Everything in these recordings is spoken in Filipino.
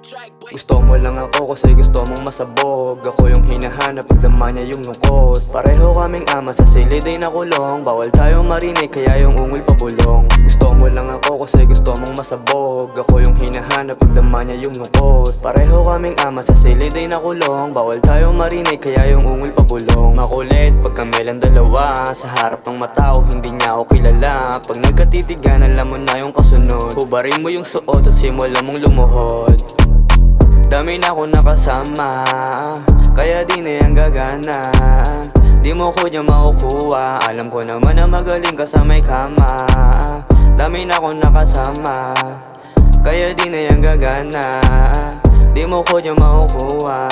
Gusto mo lang ako kasi gusto mong masabog. Ako yung hinahanap, pagdama niya yung lungkot. Pareho kaming ama, sa silid ay nakulong. Bawal tayo marinig, kaya yung ungol pabulong. Gusto mo lang ako kasi gusto mong masabog. Ako yung hinahanap, pagdama niya yung lungkot. Pareho kaming ama, sa silid ay nakulong. Bawal tayo marinig, kaya yung ungol pabulong. Makulit pag kami lang dalawa, sa harap ng matao hindi niya ako kilala. Pag nagkatitigan, alam mo na yung kasunod. Hubarin mo yung suot at simulan mong lumuhod. Dami na ako nakasama, kaya di na yan gagana. Di mo ko dyan makukuha, alam ko naman na magaling ka sa may kama. Dami na ako nakasama, kaya di na yan gagana. Di mo ko dyan makukuha.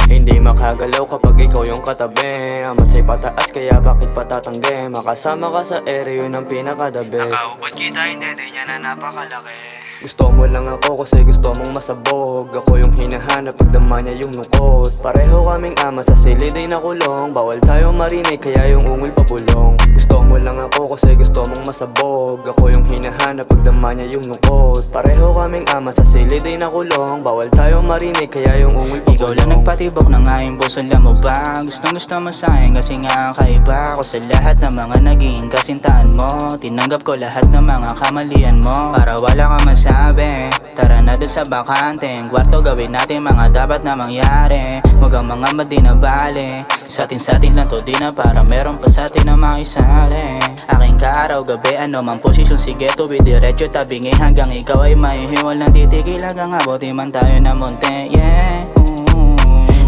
Hindi makagalaw kapag ikaw yung katabi. Amat sa'y pataas kaya bakit patatanggi? Makasama ka sa area, yun ang pinaka-the best. Nakaubod kita, hindi niya na napakalaki. Gusto mo lang ako kasi gusto mong masabog. Ako yung hinahanap, pagdama niya yung lungkot. Pareho kaming ama, sa silid ay nakulong. Bawal tayo marinig, kaya yung ungol pabulong. Gusto mo lang ako kasi gusto mong masabog. Ako yung hinahanap, pagdama niya yung lungkot. Pareho kaming ama, sa silid ay nakulong. Bawal tayo marinig, kaya yung ungol pabulong. Ikaw lang nagpatibok ng aking puso, alam mo ba? Gustong gusto mo sa'kin kasi nga ang kaiba ko sa lahat ng mga naging kasintahan mo. Tinanggap ko lahat ng mga kamalian mo para wala ka masabi. Tara na dun sa bakanteng kwarto, gawin natin mga dapat na mangyari. Huwag ang mga madinabali, sa atin lang to di na para meron pa sa atin na makisali. Aking kaaraw gabi, ano mang posisyon, sige tuwi diretso tabingi hanggang ikaw ay mahihiwal ng titigil hanggang abuti man tayo na munti, yeah.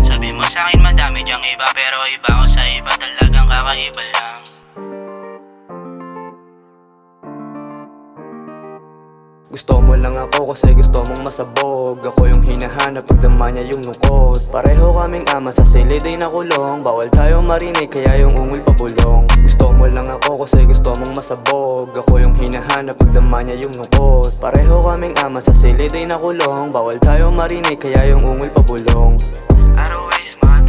Sabi mo sa'kin madami diyang iba, pero iba ko sa iba, talagang kakaiba lang. Gusto mo lang ako kasi gusto mong masabog. Ako yung hinahanap, pagdama niya yung lungkot. Pareho kaming ama, sa silid ay nakulong. Bawal tayo marinig, kaya yung ungol pabulong. Gusto mo lang ako kasi gusto mong masabog. Ako yung hinahanap, pagdama niya yung lungkot. Pareho kaming ama, sa silid ay nakulong. Bawal tayo marinig, kaya yung ungol pabulong. I don't waste my